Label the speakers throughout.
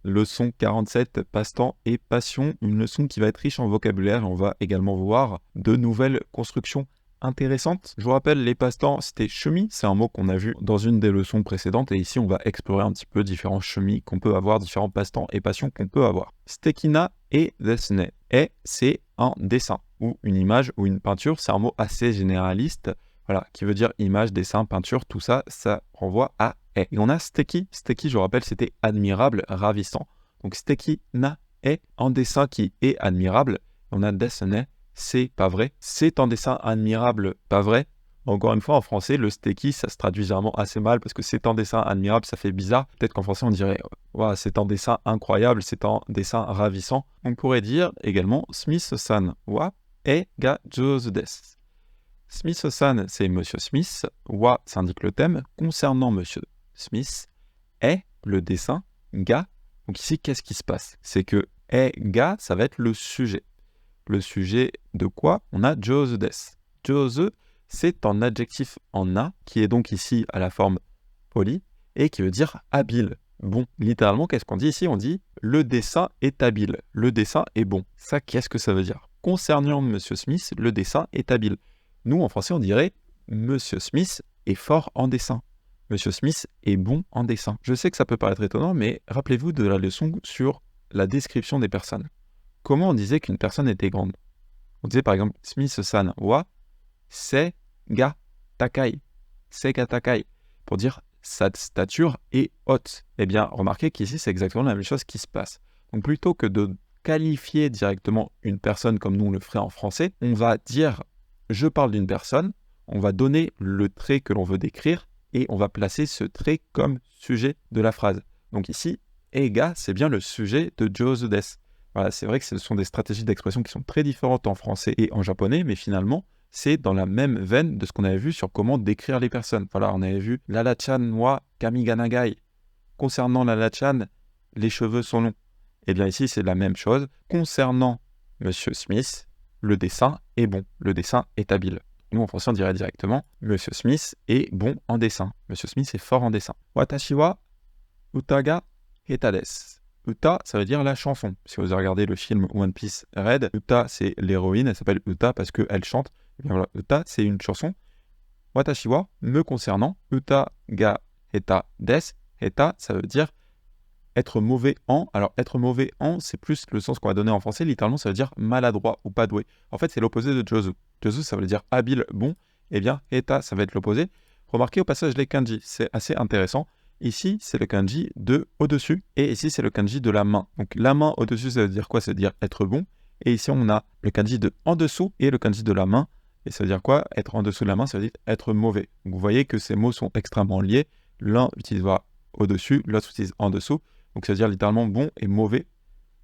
Speaker 1: Leçon 47, passe-temps et passion, une leçon qui va être riche en vocabulaire. On va également voir de nouvelles constructions intéressantes. Je vous rappelle, les passe-temps, c'était chemi, c'est un mot qu'on a vu dans une des leçons précédentes. Et ici, on va explorer un petit peu différents chemis qu'on peut avoir, différents passe-temps et passions qu'on peut avoir. Stekina et desne. Et c'est un dessin ou une image ou une peinture. C'est un mot assez généraliste. Voilà, qui veut dire image, dessin, peinture, tout ça, ça renvoie à est. Et on a steki. Steki, je vous rappelle, c'était admirable, ravissant. Donc steki na est un dessin qui est admirable. On a desne, c'est pas vrai. C'est un dessin admirable, pas vrai. Encore une fois, en français, le steki, ça se traduit généralement assez mal parce que c'est un dessin admirable, ça fait bizarre. Peut-être qu'en français, on dirait wow, c'est un dessin incroyable, c'est un dessin ravissant. On pourrait dire également Smith-san wa e ga jouzu desu. Smith-san, c'est Monsieur Smith. Wa, ça indique le thème. Concernant Monsieur Smith, est le dessin. Ga, donc ici, qu'est-ce qui se passe? C'est que est ga, ça va être le sujet. Le sujet de quoi? On a jouzu desu. Jouzu, c'est un adjectif en a, qui est donc ici à la forme polie, et qui veut dire habile. Bon, littéralement, qu'est-ce qu'on dit ici? On dit le dessin est habile. Le dessin est bon. Ça, qu'est-ce que ça veut dire? Concernant Monsieur Smith, le dessin est habile. Nous, en français, on dirait « Monsieur Smith est fort en dessin ». Monsieur Smith est bon en dessin. Je sais que ça peut paraître étonnant, mais rappelez-vous de la leçon sur la description des personnes. Comment on disait qu'une personne était grande? On disait par exemple « Smith-san wa se ga takai ». Se ga takai. Pour dire « sa stature est haute ». Eh bien, remarquez qu'ici, c'est exactement la même chose qui se passe. Donc, plutôt que de qualifier directement une personne comme nous on le ferait en français, on va dire je parle d'une personne, on va donner le trait que l'on veut décrire et on va placer ce trait comme sujet de la phrase. Donc ici, eiga, c'est bien le sujet de jouzu desu. Voilà, c'est vrai que ce sont des stratégies d'expression qui sont très différentes en français et en japonais, mais finalement, c'est dans la même veine de ce qu'on avait vu sur comment décrire les personnes. Voilà, on avait vu Lala-chan wa kami ga nagai. Concernant Lala-chan, les cheveux sont longs. Et bien ici, c'est la même chose. Concernant Monsieur Smith, le dessin est bon, le dessin est habile. Nous, en français, on dirait directement Monsieur Smith est bon en dessin. Monsieur Smith est fort en dessin. Watashi wa uta ga heta desu. Uta, ça veut dire la chanson. Si vous avez regardé le film One Piece Red, Uta, c'est l'héroïne, elle s'appelle Uta parce qu'elle chante. Et bien voilà, Uta, c'est une chanson. Watashi wa, me concernant, uta ga heta desu. Heta, ça veut dire être mauvais en. Alors, être mauvais en, c'est plus le sens qu'on va donner en français. Littéralement, ça veut dire maladroit ou pas doué. En fait, c'est l'opposé de jouzu. Jouzu, ça veut dire habile, bon. Eh bien, heta, ça va être l'opposé. Remarquez au passage les kanji, c'est assez intéressant. Ici, c'est le kanji de au-dessus. Et ici, c'est le kanji de la main. Donc, la main au-dessus, ça veut dire quoi? Ça veut dire être bon. Et ici, on a le kanji de en dessous et le kanji de la main. Et ça veut dire quoi? Être en dessous de la main, ça veut dire être mauvais. Donc, vous voyez que ces mots sont extrêmement liés. L'un utilisera au-dessus, l'autre utilise en dessous. Donc, ça veut dire littéralement bon et mauvais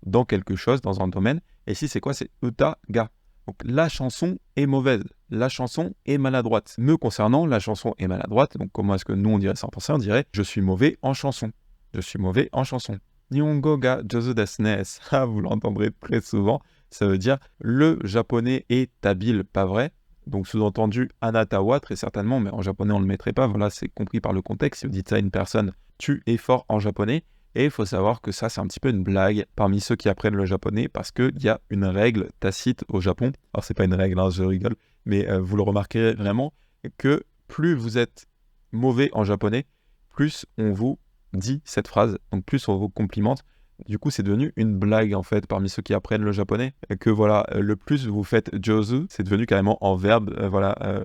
Speaker 1: dans quelque chose, dans un domaine. Et ici, c'est quoi? C'est uta ga. Donc, la chanson est mauvaise. La chanson est maladroite. Me concernant, la chanson est maladroite. Donc, comment est-ce que nous, on dirait ça en français? On dirait je suis mauvais en chanson. Je suis mauvais en chanson. Nihongo ga jouzu desu ne. Ça, vous l'entendrez très souvent. Ça veut dire le japonais est habile, pas vrai? Donc, sous-entendu, anata wa, très certainement, mais en japonais, on ne le mettrait pas. Voilà, c'est compris par le contexte. Si vous dites ça à une personne, tu es fort en japonais. Et il faut savoir que ça, c'est un petit peu une blague parmi ceux qui apprennent le japonais parce qu'il y a une règle tacite au Japon. Alors, c'est pas une règle, hein, je rigole, mais vous le remarquerez vraiment que plus vous êtes mauvais en japonais, plus on vous dit cette phrase, donc plus on vous complimente. Du coup, c'est devenu une blague en fait parmi ceux qui apprennent le japonais. Que voilà, le plus vous faites jouzu, c'est devenu carrément en verbe.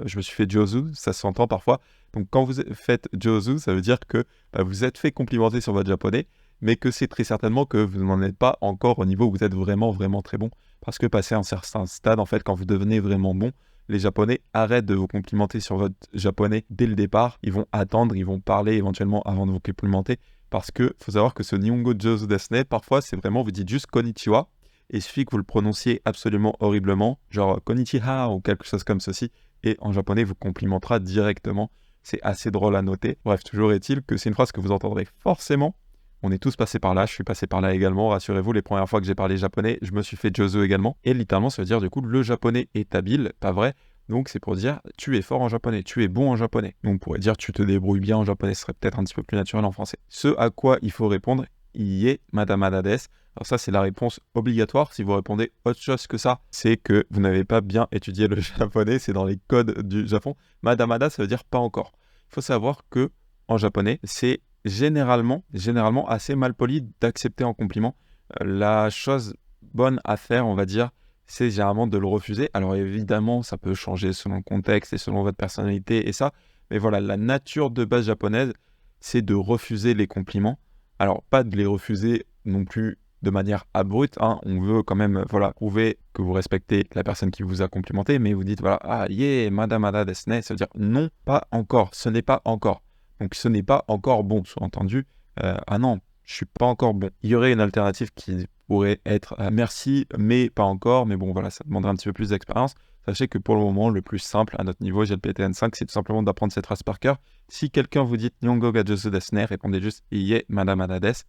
Speaker 1: Je me suis fait jouzu, ça s'entend parfois. Donc quand vous faites jouzu, ça veut dire que vous êtes fait complimenter sur votre japonais, mais que c'est très certainement que vous n'en êtes pas encore au niveau où vous êtes vraiment, vraiment très bon. Parce que passé un certain stade, en fait, quand vous devenez vraiment bon, les Japonais arrêtent de vous complimenter sur votre japonais dès le départ. Ils vont attendre, ils vont parler éventuellement avant de vous complimenter. Parce que faut savoir que ce Nihongo jouzu desu ne, parfois, c'est vraiment, vous dites juste konnichiwa. Et il suffit que vous le prononciez absolument horriblement, genre konnichiwa ou quelque chose comme ceci. Et en japonais, vous complimentera directement. C'est assez drôle à noter. Bref, toujours est-il que c'est une phrase que vous entendrez forcément. On est tous passés par là, je suis passé par là également, rassurez-vous, les premières fois que j'ai parlé japonais, je me suis fait jouzu également. Et littéralement, ça veut dire du coup, le japonais est habile, pas vrai. Donc c'est pour dire, tu es fort en japonais, tu es bon en japonais. Donc on pourrait dire, tu te débrouilles bien en japonais, ce serait peut-être un petit peu plus naturel en français. Ce à quoi il faut répondre, iie madamada desu. Alors ça, c'est la réponse obligatoire. Si vous répondez autre chose que ça, c'est que vous n'avez pas bien étudié le japonais. C'est dans les codes du Japon. Madamada, ça veut dire pas encore. Il faut savoir que en japonais, c'est généralement assez mal poli d'accepter en compliment. La chose bonne à faire, on va dire, c'est généralement de le refuser. Alors évidemment, ça peut changer selon le contexte et selon votre personnalité et ça. Mais voilà, la nature de base japonaise, c'est de refuser les compliments. Alors pas de les refuser non plus de manière abrupte, hein. On veut quand même prouver que vous respectez la personne qui vous a complimenté, mais vous dites ah yeah, madamada desu ne, ça veut dire non, pas encore, ce n'est pas encore. Donc ce n'est pas encore bon, sous-entendu, ah non, je suis pas encore bon. Il y aurait une alternative qui pourrait être merci, mais pas encore, mais bon voilà, ça demanderait un petit peu plus d'expérience. Sachez que pour le moment, le plus simple à notre niveau GLPTN5, c'est tout simplement d'apprendre cette phrase par cœur. Si quelqu'un vous dit Nihongo ga jouzu desu ne, répondez juste iie madamada desu.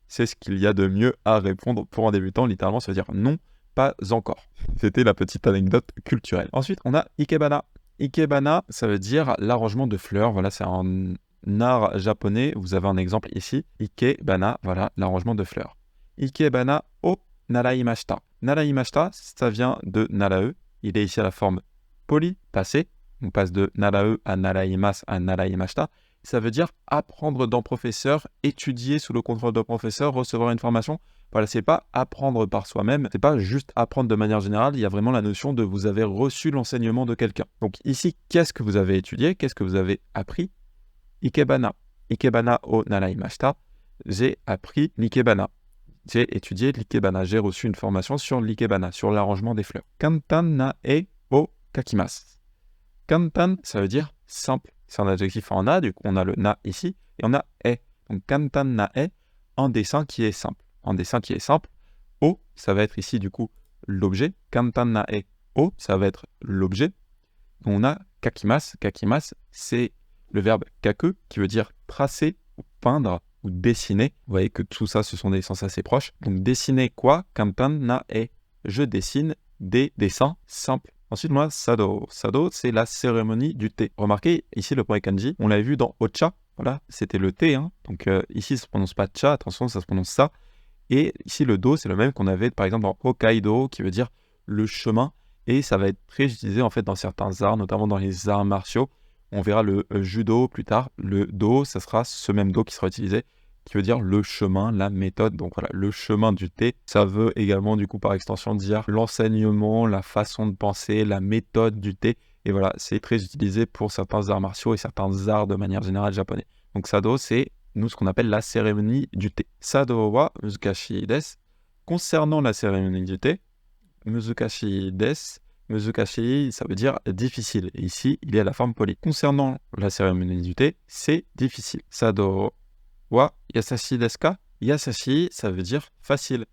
Speaker 1: C'est ce qu'il y a de mieux à répondre pour un débutant. Littéralement, ça veut dire non, pas encore. C'était la petite anecdote culturelle. Ensuite, on a ikebana. Ikebana, ça veut dire l'arrangement de fleurs. Voilà, c'est un art japonais. Vous avez un exemple ici. Ikebana, voilà, l'arrangement de fleurs. Ikebana o naraimashita. Naraimashita, ça vient de narae. Il est ici à la forme poli, passé. On passe de narae à naraimasu à naraimashita. Ça veut dire apprendre d'un professeur, étudier sous le contrôle d'un professeur, recevoir une formation. Voilà, c'est pas apprendre par soi-même, c'est pas juste apprendre de manière générale, il y a vraiment la notion de vous avez reçu l'enseignement de quelqu'un. Donc ici, qu'est-ce que vous avez étudié? Qu'est-ce que vous avez appris? Ikebana. Ikebana o naraimashita. J'ai appris l'ikebana. J'ai étudié l'ikebana. J'ai reçu une formation sur l'ikebana, sur l'arrangement des fleurs. Kantan nae o kakimasu. Kantan, ça veut dire simple. C'est un adjectif en a, du coup on a le na ici, et on a e. Donc kantan nae, un dessin qui est simple. Un dessin qui est simple. O, ça va être ici du coup l'objet. Kantan nae o, ça va être l'objet. On a kakimasu. Kakimasu, c'est le verbe kaku, qui veut dire tracer, ou peindre, ou dessiner. Vous voyez que tout ça, ce sont des sens assez proches. Donc dessiner quoi? Kantan nae. Je dessine des dessins simples. Ensuite, moi, sado. Sado, c'est la cérémonie du thé. Remarquez, ici, le premier kanji, on l'avait vu dans Ocha. Voilà, c'était le thé. Hein. Donc ici, ça se prononce pas cha, attention, ça se prononce ça. Et ici, le do, c'est le même qu'on avait, par exemple, dans Hokkaido, qui veut dire le chemin. Et ça va être très utilisé, en fait, dans certains arts, notamment dans les arts martiaux. On verra le judo plus tard. Le do, ça sera ce même do qui sera utilisé, qui veut dire le chemin, la méthode. Donc voilà, le chemin du thé. Ça veut également, du coup, par extension, dire l'enseignement, la façon de penser, la méthode du thé. Et voilà, c'est très utilisé pour certains arts martiaux et certains arts de manière générale japonais. Donc sado, c'est nous ce qu'on appelle la cérémonie du thé. Sado wa muzukashi desu. Concernant la cérémonie du thé, muzukashi desu. Muzukashi, ça veut dire difficile. Et ici, il est à la forme polie. Concernant la cérémonie du thé, c'est difficile. Sado wa yasashi desu ka? Yasashi, ça veut dire facile.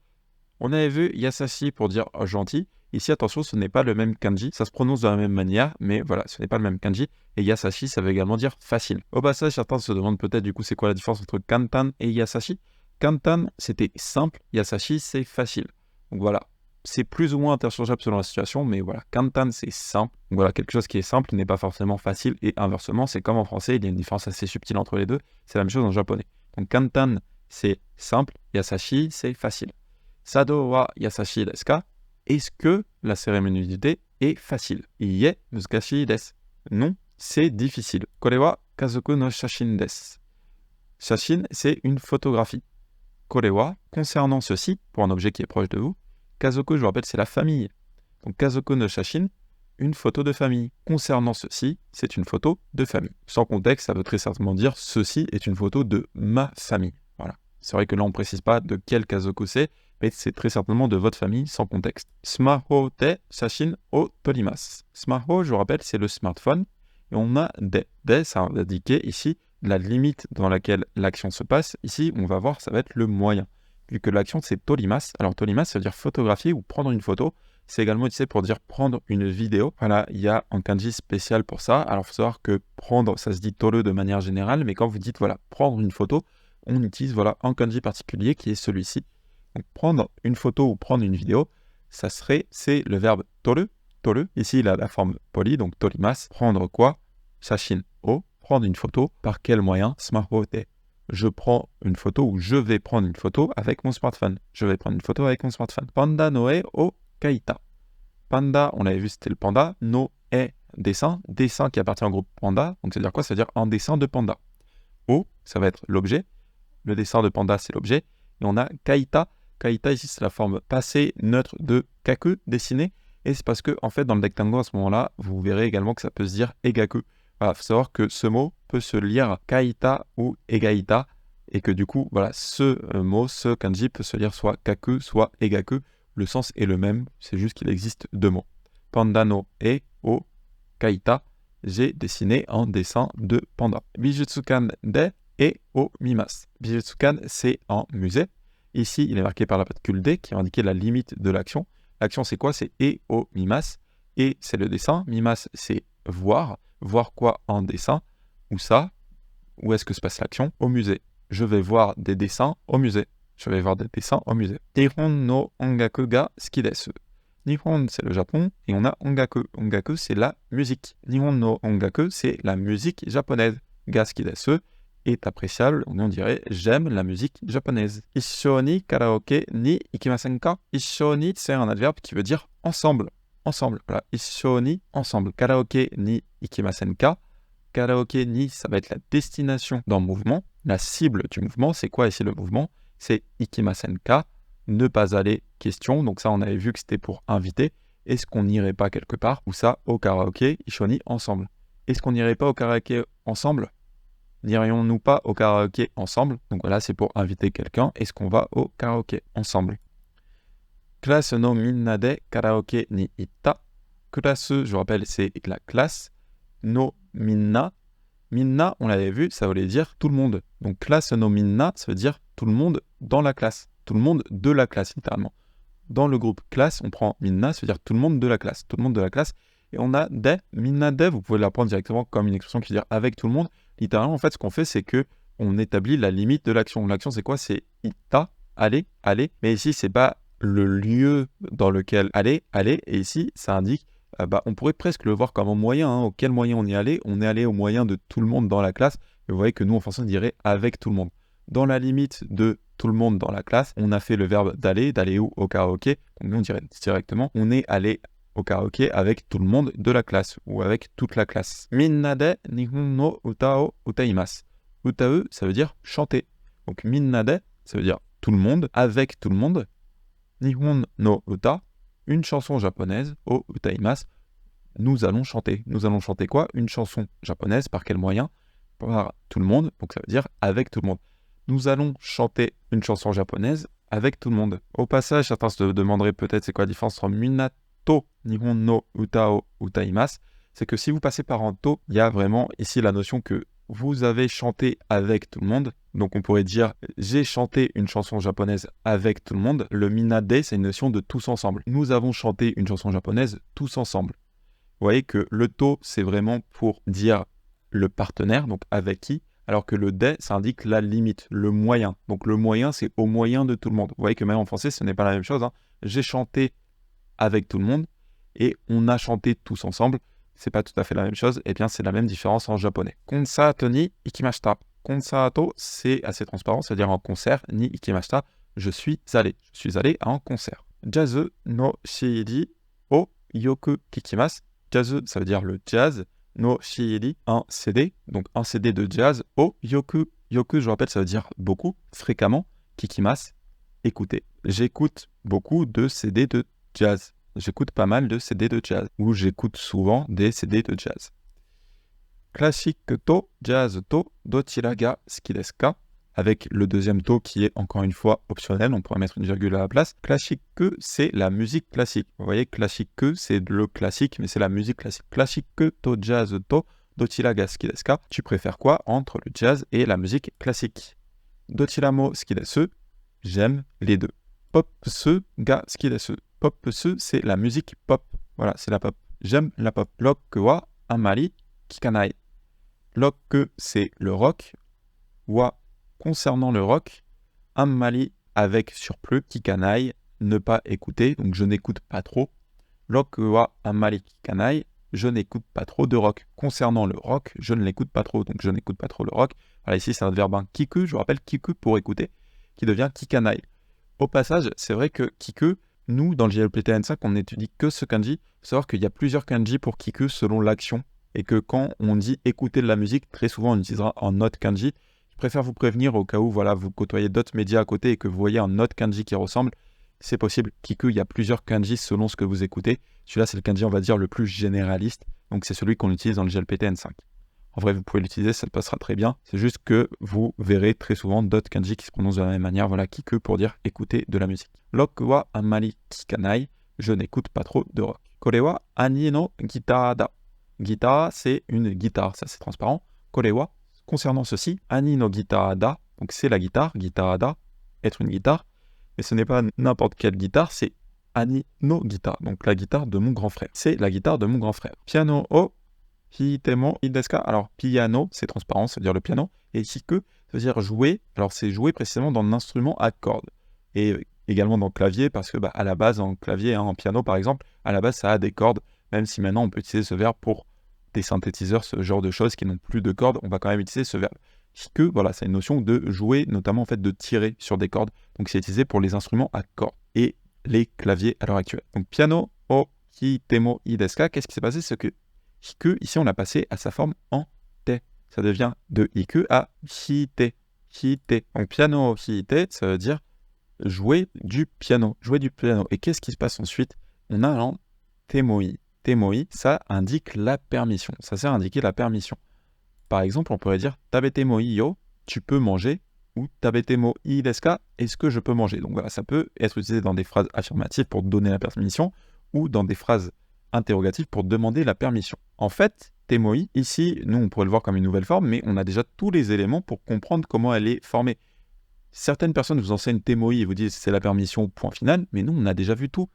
Speaker 1: On avait vu yasashi pour dire gentil. Ici, attention, ce n'est pas le même kanji. Ça se prononce de la même manière, mais voilà, ce n'est pas le même kanji. Et yasashi, ça veut également dire facile. Au passage, certains se demandent peut-être du coup c'est quoi la différence entre kantan et yasashi. Kantan, c'était simple. Yasashi, c'est facile. Donc voilà, c'est plus ou moins interchangeable selon la situation, mais voilà, kantan, c'est simple. Donc voilà, quelque chose qui est simple n'est pas forcément facile. Et inversement, c'est comme en français, il y a une différence assez subtile entre les deux. C'est la même chose en japonais. Donc kantan, c'est simple. Yasashi, c'est facile. Sado wa yasashi desu ka? Est-ce que la cérémonie du thé est facile? Iie muzukashi desu. Non, c'est difficile. Kore wa kazoku no shashin desu. Shashin, c'est une photographie. Kore wa, concernant ceci, pour un objet qui est proche de vous, kazoku, je vous rappelle, c'est la famille. Donc kazoku no shashin, une photo de famille. Concernant ceci, c'est une photo de famille. Sans contexte, ça veut très certainement dire ceci est une photo de ma famille. Voilà. C'est vrai que là, on ne précise pas de quel kazoku c'est, mais c'est très certainement de votre famille sans contexte. Smaho de shashin o torimasu. Smaho, je vous rappelle, c'est le smartphone. Et on a de. De, ça va indiquer ici la limite dans laquelle l'action se passe. Ici, on va voir, ça va être le moyen. Vu que l'action, c'est torimasu. Alors, torimasu, ça veut dire photographier ou prendre une photo. C'est également utilisé pour dire prendre une vidéo. Voilà, il y a un kanji spécial pour ça. Alors, il faut savoir que prendre, ça se dit toru de manière générale. Mais quand vous dites, voilà, prendre une photo, on utilise, voilà, un kanji particulier qui est celui-ci. Donc, prendre une photo ou prendre une vidéo, c'est le verbe toru. Toru. Ici, il a la forme polie, donc torimasu. Prendre quoi? Shashin o. Prendre une photo. Par quel moyen? Smaho de. je prends une photo ou je vais prendre une photo avec mon smartphone. Je vais prendre une photo avec mon smartphone. Panda no e o kaita. Panda, on l'avait vu, c'était le panda. No e, dessin. Dessin qui appartient au groupe panda. Donc, ça veut dire quoi? Ça veut dire un dessin de panda. O, ça va être l'objet. Le dessin de panda, c'est l'objet. Et on a kaita. Kaita, ici, c'est la forme passée neutre de kaku, dessiné. Et c'est parce que, en fait, dans le Dektango, à ce moment-là, vous verrez également que ça peut se dire egaku. Voilà, il faut savoir que ce mot peut se lire kaita ou egaita. Et que du coup, voilà, ce mot, ce kanji peut se lire soit kaku, soit egaku. Le sens est le même, c'est juste qu'il existe deux mots. Panda no e o kaita. J'ai dessiné un dessin de panda. Bijutsukan de e o mimasu. Bijutsukan, c'est un musée. Ici, il est marqué par la particule D qui va indiquer la limite de l'action. L'action, c'est quoi? C'est e o mimasu. Et c'est le dessin. Mimasu, c'est voir. Voir quoi en dessin? Où ça? Où est-ce que se passe l'action? Au musée. Je vais voir des dessins au musée. Je vais voir des dessins au musée. Nihon no ongaku ga suki desu. Nihon, c'est le Japon, et on a ongaku. Ongaku, c'est la musique. Nihon no ongaku, c'est la musique japonaise. Ga suki desu est appréciable, on dirait j'aime la musique japonaise. Issho ni karaoke ni ikimasen ka? Issho ni, c'est un adverbe qui veut dire ensemble. Ensemble, voilà. Issho ni, ensemble. Karaoke ni ikimasen ka? Karaoke ni, ça va être la destination d'un mouvement. La cible du mouvement, c'est quoi ici le mouvement? C'est ikimasen ka, ne pas aller, question. Donc ça, on avait vu que c'était pour inviter. Est-ce qu'on n'irait pas quelque part? Ou ça, au karaoke, issho ni, ensemble. Est-ce qu'on n'irait pas au karaoke ensemble? N'irions-nous pas au karaoké ensemble? Donc voilà, c'est pour inviter quelqu'un. Est-ce qu'on va au karaoké ensemble? Classe no minna de karaoke ni itta. Classe, je vous rappelle, c'est la classe. No minna. Minna, on l'avait vu, ça voulait dire tout le monde. Donc classe no minna, ça veut dire tout le monde dans la classe. Tout le monde de la classe, littéralement. Dans le groupe classe, on prend minna, ça veut dire tout le monde de la classe. Tout le monde de la classe. Et on a de, minna de, vous pouvez la prendre directement comme une expression qui veut dire avec tout le monde. Littéralement, en fait, ce qu'on fait, c'est que on établit la limite de l'action. L'action, c'est quoi? C'est ita, aller, aller. Mais ici, c'est pas le lieu dans lequel aller, aller. Et ici, ça indique, on pourrait presque le voir comme un moyen. Auquel moyen on est allé? On est allé au moyen de tout le monde dans la classe. Et vous voyez que nous, en français, on dirait avec tout le monde. Dans la limite de tout le monde dans la classe, on a fait le verbe d'aller. D'aller où? Au karaoké. Donc nous, on dirait directement, on est allé au karaoké avec tout le monde de la classe ou avec toute la classe. Minna de nihon no uta o utaimasu. Utau, ça veut dire chanter. Donc minna de, ça veut dire tout le monde, avec tout le monde. Nihon no uta, une chanson japonaise, o utaimasu, nous allons chanter. Nous allons chanter quoi? Une chanson japonaise, par quel moyen? Par tout le monde, donc ça veut dire avec tout le monde. Nous allons chanter une chanson japonaise avec tout le monde. Au passage, certains se demanderaient peut-être c'est quoi la différence entre minato nihon no uta o utaimasu. C'est que si vous passez par un to, il y a vraiment ici la notion que vous avez chanté avec tout le monde. Donc on pourrait dire j'ai chanté une chanson japonaise avec tout le monde. Le minade, c'est une notion de tous ensemble. Nous avons chanté une chanson japonaise tous ensemble. Vous voyez que le to, c'est vraiment pour dire le partenaire, donc avec qui, alors que le de, ça indique la limite, le moyen. Donc le moyen, c'est au moyen de tout le monde. Vous voyez que même en français, ce n'est pas la même chose. J'ai chanté avec tout le monde et on a chanté tous ensemble. C'est pas tout à fait la même chose. Eh bien, c'est la même différence en japonais. Konsaato ni ikimashita. Konsaato, c'est assez transparent, c'est-à-dire en concert, ni ikimashita, je suis allé. Je suis allé à un concert. Jazz no CD o yoku kikimasu. Jazz, ça veut dire le jazz. No CD, un CD, donc un CD de jazz. O yoku, yoku, je vous rappelle, ça veut dire beaucoup, fréquemment. Kikimasu, écouter. J'écoute beaucoup de CD de jazz. J'écoute pas mal de CD de jazz, ou j'écoute souvent des CD de jazz. Classique to jazz to dochira ga suki desu ka? Avec le deuxième to qui est encore une fois optionnel, on pourrait mettre une virgule à la place. Classique que, c'est la musique classique. Vous voyez, classique que, c'est le classique, mais c'est la musique classique. Classique que to jazz to dochira ga suki desu ka? Tu préfères quoi entre le jazz et la musique classique? Dochira mo suki desu, j'aime les deux. Pop se ga suki desu. Pop se, c'est la musique pop. Voilà, c'est la pop. J'aime la pop. Rock wa amari kikanai. Rock, c'est le rock. Wa, concernant le rock. Amari, avec surplus. Kikanai, ne pas écouter. Donc, je n'écoute pas trop. Rock wa amari kikanai. je n'écoute pas trop de rock. Concernant le rock, je ne l'écoute pas trop, donc je n'écoute pas trop le rock. Voilà, ici c'est un verbe kiku, je vous rappelle kiku pour écouter, qui devient kikanai. Au passage, c'est vrai que kiku, nous dans le JLPTN5, on n'étudie que ce kanji. Il faut savoir qu'il y a plusieurs kanji pour kiku selon l'action, et que quand on dit écouter de la musique, très souvent on utilisera un autre kanji. Je préfère vous prévenir au cas où voilà, vous côtoyez d'autres médias à côté et que vous voyez un autre kanji qui ressemble. C'est possible. Kiku, il y a plusieurs kanji selon ce que vous écoutez. Celui-là, c'est le kanji, on va dire, le plus généraliste. Donc, c'est celui qu'on utilise dans le JLPTN5. En vrai, vous pouvez l'utiliser, ça passera très bien. C'est juste que vous verrez très souvent d'autres kanji qui se prononcent de la même manière. Voilà, kiku pour dire écouter de la musique. Rock wa amari kikanai. Je n'écoute pas trop de rock. Kore wa ani no guitar da. Guitare, c'est une guitare. Ça, c'est transparent. Kore wa, concernant ceci, ani no guitar da. Donc, c'est la guitare. Guitar da, être une guitare. Mais ce n'est pas n'importe quelle guitare, c'est Ani no guitar, donc la guitare de mon grand frère. C'est la guitare de mon grand frère. Piano o hitemo ii desu ka. Alors, piano, c'est transparent, ça veut dire le piano. Et hiku, ça veut dire jouer. Alors, c'est jouer précisément dans l'instrument à cordes. Et également dans le clavier, parce que à la base, en clavier, en piano par exemple, à la base, ça a des cordes. Même si maintenant, on peut utiliser ce verbe pour des synthétiseurs, ce genre de choses qui n'ont plus de cordes, on va quand même utiliser ce verbe. Hiku, voilà, c'est une notion de jouer, notamment en fait de tirer sur des cordes. Donc c'est utilisé pour les instruments à cordes et les claviers à l'heure actuelle. Donc piano o hitemo ii desu ka, qu'est-ce qui s'est passé? C'est que hiku, ici on l'a passé à sa forme en te. Ça devient de hiku à hite. Hite. Donc piano hite, ça veut dire jouer du piano. Jouer du piano. Et qu'est-ce qui se passe ensuite? On a un temoi. Temoi, ça indique la permission. Ça sert à indiquer la permission. Par exemple, on pourrait dire tabete mo ii yo, tu peux manger, ou tabete mo ii desu ka, est-ce que je peux manger? Donc voilà, ça peut être utilisé dans des phrases affirmatives pour donner la permission, ou dans des phrases interrogatives pour demander la permission. En fait, temoi, ici, nous on pourrait le voir comme une nouvelle forme, mais on a déjà tous les éléments pour comprendre comment elle est formée. Certaines personnes vous enseignent temoi et vous disent c'est la permission, point final, mais nous on a déjà vu tout.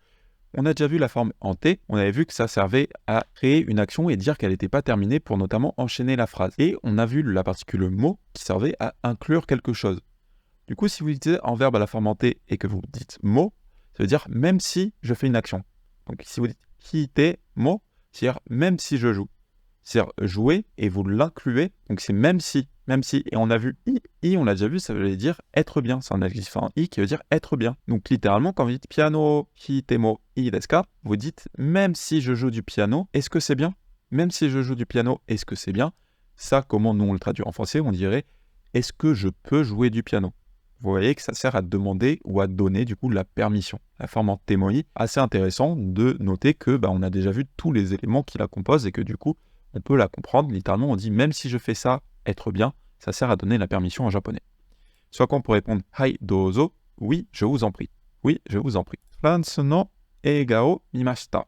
Speaker 1: On a déjà vu la forme en T, on avait vu que ça servait à créer une action et dire qu'elle n'était pas terminée pour notamment enchaîner la phrase. Et on a vu la particule mot qui servait à inclure quelque chose. Du coup, si vous utilisez un verbe à la forme en T et que vous dites mot, ça veut dire même si je fais une action. Donc si vous dites hite mo, c'est-à-dire même si je joue. C'est-à-dire jouer et vous l'incluez, donc c'est même si, et on a vu i, on l'a déjà vu, ça veut dire être bien, c'est un adjectif en i qui veut dire être bien. Donc littéralement, quand vous dites piano, hitemo, ii desu ka, vous dites même si je joue du piano, est-ce que c'est bien? Même si je joue du piano, est-ce que c'est bien? Ça, comment nous on le traduit en français, on dirait est-ce que je peux jouer du piano? Vous voyez que ça sert à demander ou à donner du coup la permission. La forme en temoi, assez intéressant de noter que on a déjà vu tous les éléments qui la composent et que du coup, on peut la comprendre, littéralement on dit même si je fais ça, être bien, ça sert à donner la permission en japonais. Soit qu'on peut répondre Hai dozo, oui, je vous en prie. Oui, je vous en prie. Fransu no eiga o mimashita.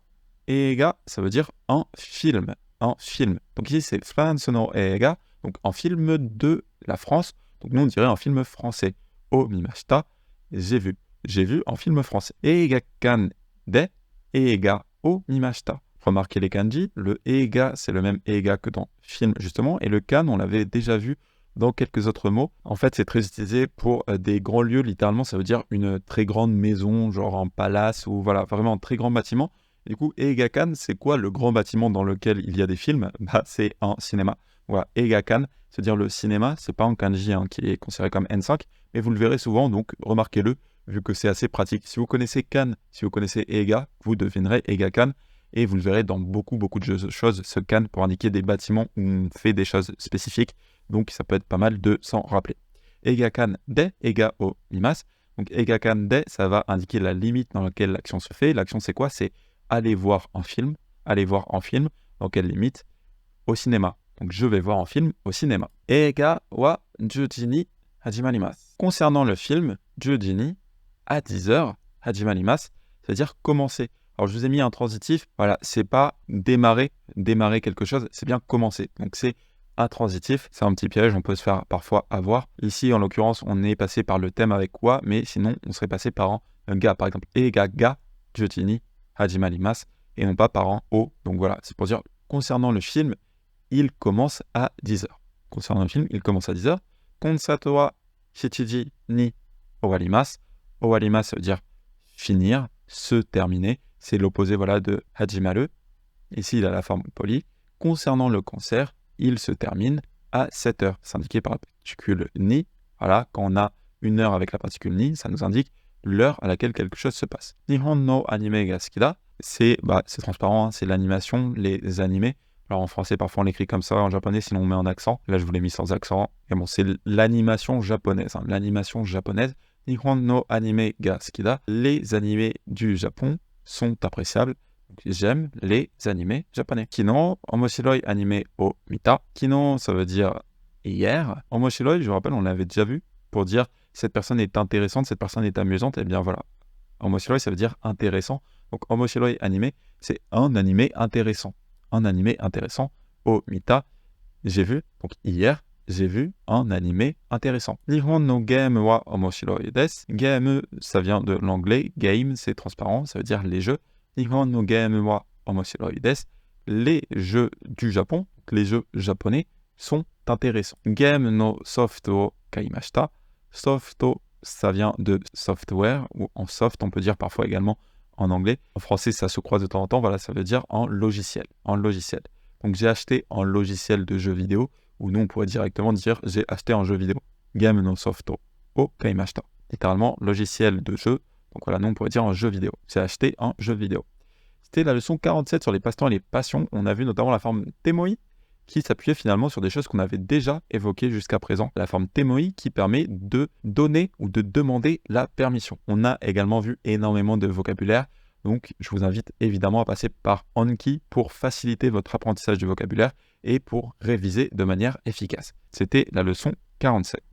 Speaker 1: Eiga, ça veut dire un film. Un film. Donc ici c'est Fransu no eiga, donc un film de la France. Donc nous on dirait un film français. O mimashita, j'ai vu. J'ai vu un film français. Eiga kan de eiga o mimashita. Remarquez les kanji, le eiga, c'est le même eiga que dans film justement, et le kan, on l'avait déjà vu dans quelques autres mots. En fait, c'est très utilisé pour des grands lieux, littéralement, ça veut dire une très grande maison, genre un palace, ou voilà, vraiment un très grand bâtiment. Du coup, eiga-kan, c'est quoi le grand bâtiment dans lequel il y a des films? C'est un cinéma. Voilà, eiga-kan, c'est-à-dire le cinéma, c'est pas un kanji qui est considéré comme N5, mais vous le verrez souvent, donc remarquez-le, vu que c'est assez pratique. Si vous connaissez kan, si vous connaissez eiga, vous devinerez eiga-kan, et vous le verrez dans beaucoup de choses, ce kan pour indiquer des bâtiments où on fait des choses spécifiques. Donc ça peut être pas mal de s'en rappeler. Eiga kan de eiga o mimasu. Donc eiga kan de, ça va indiquer la limite dans laquelle l'action se fait. L'action c'est quoi? C'est aller voir un film. Aller voir un film. Dans quelle limite? Au cinéma. Donc je vais voir un film au cinéma. Eiga wa 10 ni hajimarimasu. Concernant le film, 10 ni à 10h hajimarimasu, c'est-à-dire commencer. Alors, je vous ai mis un transitif, voilà, c'est pas démarrer quelque chose, c'est bien commencer. Donc, c'est intransitif, c'est un petit piège, on peut se faire parfois avoir. Ici, en l'occurrence, on est passé par le thème avec quoi, mais sinon, on serait passé par un ga, par exemple, eiga ga juji ni hajimarimasu, et non pas par un o. Donc voilà, c'est pour dire, concernant le film, il commence à 10h. Concernant le film, il commence à 10h. Konsato wa 7ji ni owarimasu. Owarimasu, ça veut dire finir, se terminer. C'est l'opposé voilà, de hajimaru. ici il a la forme polie. Concernant le cancer, il se termine à 7 heures. C'est indiqué par la particule ni. Voilà, quand on a une heure avec la particule ni, ça nous indique l'heure à laquelle quelque chose se passe. Nihon no anime ga sukida, c'est transparent, hein, c'est l'animation, les animés. Alors en français, parfois on l'écrit comme ça, en japonais, sinon on met un accent. Là, je vous l'ai mis sans accent. Et bon, c'est l'animation japonaise. Hein, l'animation japonaise. Nihon no anime ga sukida. Les animés du Japon sont appréciables. J'aime les animés japonais. Kino, omoshiroi anime o mita. Kino, ça veut dire hier. Omoshiroi, je vous rappelle, on l'avait déjà vu pour dire cette personne est intéressante, cette personne est amusante. Et bien voilà. Omoshiroi, ça veut dire intéressant. Donc omoshiroi anime, c'est un animé intéressant. Un animé intéressant. O mita, j'ai vu. Donc hier, j'ai vu un animé intéressant. Nihon no game wa omoshiroi desu. Game, ça vient de l'anglais. Game, c'est transparent, ça veut dire les jeux. Nihon no game wa omoshiroi desu. Les jeux du Japon, les jeux japonais, sont intéressants. Game no soft o kaimashita. Soft, ça vient de software, ou en soft, on peut dire parfois également en anglais. En français, ça se croise de temps en temps, voilà, ça veut dire en logiciel. En logiciel. Donc j'ai acheté un logiciel de jeu vidéo, ou nous on pourrait directement dire j'ai acheté un jeu vidéo. Game no soft o kaimashita. Littéralement, logiciel de jeu. Donc voilà, nous on pourrait dire un jeu vidéo. J'ai acheté un jeu vidéo. C'était la leçon 47 sur les passe-temps et les passions. On a vu notamment la forme temoi, qui s'appuyait finalement sur des choses qu'on avait déjà évoquées jusqu'à présent. La forme temoi qui permet de donner ou de demander la permission. On a également vu énormément de vocabulaire, donc je vous invite évidemment à passer par Anki pour faciliter votre apprentissage du vocabulaire et pour réviser de manière efficace. C'était la leçon 47.